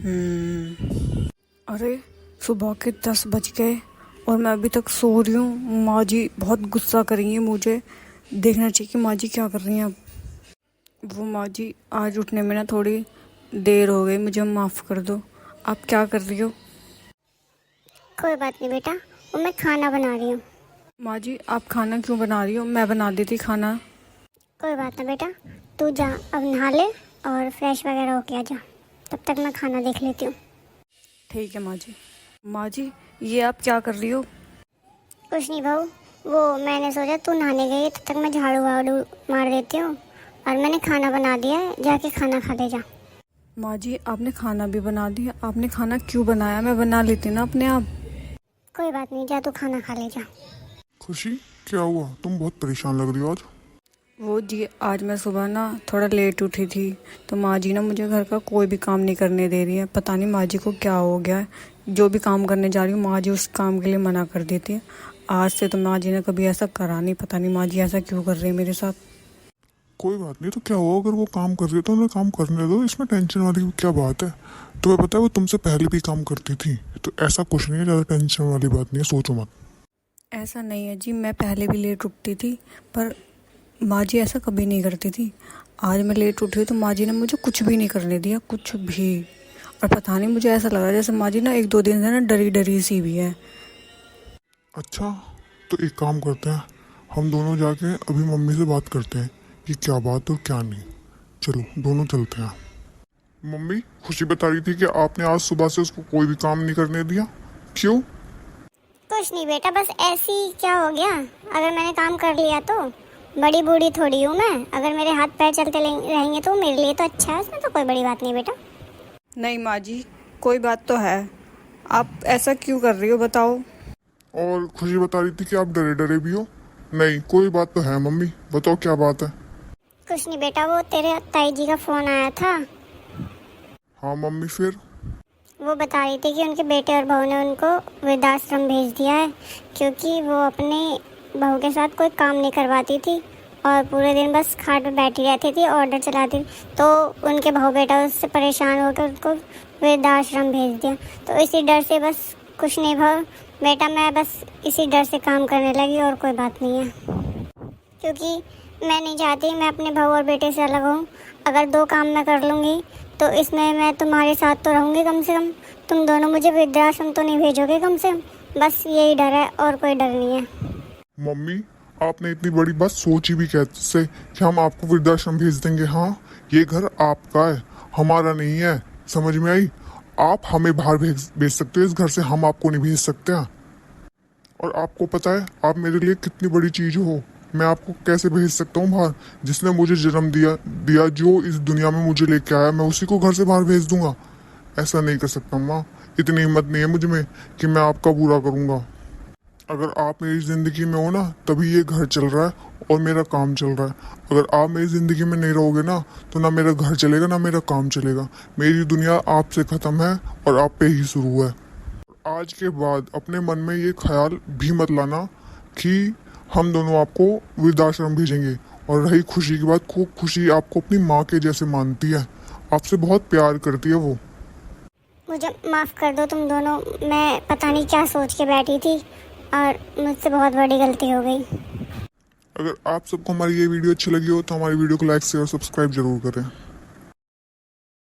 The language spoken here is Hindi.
अरे सुबह के 10 बज गए और मैं अभी तक सो रही हूँ। माँ जी बहुत गुस्सा करेंगी मुझे। देखना चाहिए कि माँ जी क्या कर रही हैं अब। वो माँ जी आज उठने में ना थोड़ी देर हो गई, मुझे माफ़ कर दो। आप क्या कर रही हो? कोई बात नहीं बेटा, वो मैं खाना बना रही हूँ। माँ जी आप खाना क्यों बना रही हो? मैं बना देती खाना। कोई बात नहीं बेटा, तू जा अब नहा ले और फ्रेश वगैरह होके आ जा। तब तक मैं खाना देख लेती हूँ। ठीक है माँ जी। माँ जी ये आप क्या कर रही हो? कुछ नहीं बहू, वो मैंने सोचा तू नहाने गई तब तक मैं झाड़ू वाड़ू मार देती हूँ। और मैंने खाना बना दिया है, जाके खाना खा ले जा। माँ जी आपने खाना भी बना दिया? आपने खाना क्यों बनाया? मैं बना लेती ना अपने आप। कोई बात नहीं, जा तू खाना खा ले जा। खुशी, क्या हुआ? तुम बहुत परेशान लग रही हो आज। वो जी आज मैं सुबह ना थोड़ा लेट उठी थी, तो माँ जी ना मुझे घर का कोई भी काम नहीं करने दे रही है। पता नहीं माँ जी को क्या हो गया है। जो भी काम करने जा रही हूँ माँ जी उस काम के लिए मना कर देती है। आज से तो माँ जी ने कभी ऐसा करा नहीं। पता नहीं माँ जी ऐसा क्यों कर रही है मेरे साथ। कोई बात नहीं, तो क्या हुआ? अगर वो काम कर रही है तो उन्हें काम करने दो। इसमें टेंशन वाली क्या बात है? तुम्हें पता है वो तुमसे पहले भी काम करती थी, तो ऐसा कुछ नहीं है, ज़्यादा टेंशन वाली बात नहीं है, सोचो मत। ऐसा नहीं है जी, मैं पहले भी लेट उठती थी, पर माँ जी ऐसा कभी नहीं करती थी। आज मैं लेट उठी तो माँ जी ने मुझे कुछ भी नहीं करने दिया, कुछ भी। और पता नहीं मुझे ऐसा लगा जैसे माँ जी ना 1-2 दिन से ना डरी डरी सी भी है। अच्छा, तो एक काम करते हैं, हम दोनों जाके अभी मम्मी से बात करते हैं कि क्या बात और क्या नहीं। चलो दोनों चलते हैं। मम्मी, खुशी बता रही थी कि आपने आज सुबह से उसको कोई भी काम नहीं करने दिया, क्यों? कुछ नहीं बेटा, बस ऐसे ही क्या हो गया। अगर मैंने काम कर लिया तो बड़ी बूढ़ी थोड़ी हूँ मैं। अगर मेरे हाथ पैर चलते रहेंगे तो मेरे लिए तो अच्छा है, उसमें तो कोई बड़ी बात नहीं बेटा। नहीं माँ जी, कोई बात तो है। आप ऐसा क्यों कर रही हो बताओ? और खुशी बता रही थी कि आप डरे डरे भी हो। नहीं, कोई बात तो है मम्मी, बताओ क्या बात है। कुछ नहीं बेटा, वो तेरे ताई जी का फ़ोन आया था। हाँ मम्मी, फिर? वो बता रही थी कि उनके बेटे और बहू ने उनको वृद्धाश्रम भेज दिया है, क्योंकि वो अपने बहू के साथ कोई काम नहीं करवाती थी और पूरे दिन बस खाट पे बैठी रहती थी, ऑर्डर चलाती थी। तो उनके बहू बेटा उससे परेशान होकर उनको वृद्धाश्रम भेज दिया। तो इसी डर से बस कुछ नहीं भाव बेटा, मैं बस इसी डर से काम करने लगी और कोई बात नहीं है। क्योंकि मैं नहीं चाहती मैं अपने बहू और बेटे से अलग हूँ। अगर 2 काम मैं कर लूँगी तो इसमें मैं तुम्हारे साथ तो रहूँगी कम से कम। तुम दोनों मुझे वृद्धाश्रम तो नहीं भेजोगे कम से कम? बस यही डर है और कोई डर नहीं है। मम्मी, आपने इतनी बड़ी बात सोची भी कैसे कि हम आपको वृद्धाश्रम भेज देंगे? हाँ, ये घर आपका है, हमारा नहीं है, समझ में आई? आप हमें बाहर भेज सकते हो इस घर से, हम आपको नहीं भेज सकते हैं। और आपको पता है आप मेरे लिए कितनी बड़ी चीज हो। मैं आपको कैसे भेज सकता हूँ बाहर? जिसने मुझे जन्म दिया, जो इस दुनिया में मुझे लेके आया, मैं उसी को घर से बाहर भेज दूंगा? ऐसा नहीं कर सकता माँ, इतनी हिम्मत नहीं है मुझ में कि मैं आपका बुरा करूँगा। अगर आप मेरी ज़िंदगी में हो ना, तभी ये घर चल रहा है और मेरा काम चल रहा है। अगर आप मेरी ज़िंदगी में नहीं रहोगे ना, तो ना मेरा घर चलेगा ना मेरा काम चलेगा। मेरी दुनिया आपसे ख़त्म है और आप पे ही शुरू है। आज के बाद अपने मन में ये ख्याल भी मत लाना कि हम दोनों आपको वृद्धाश्रम भेजेंगे। और रही खुशी की बात, खुशी आपको अपनी माँ के जैसे मानती है, आपसे बहुत प्यार करती है वो। मुझे माफ़ कर दो तुम दोनों, मैं पता नहीं क्या सोच के बैठी थी और मुझसे बहुत बड़ी गलती हो गई। अगर आप सबको हमारी ये वीडियो अच्छी लगी हो तो हमारी वीडियो को लाइक शेयर और सब्सक्राइब जरूर करें।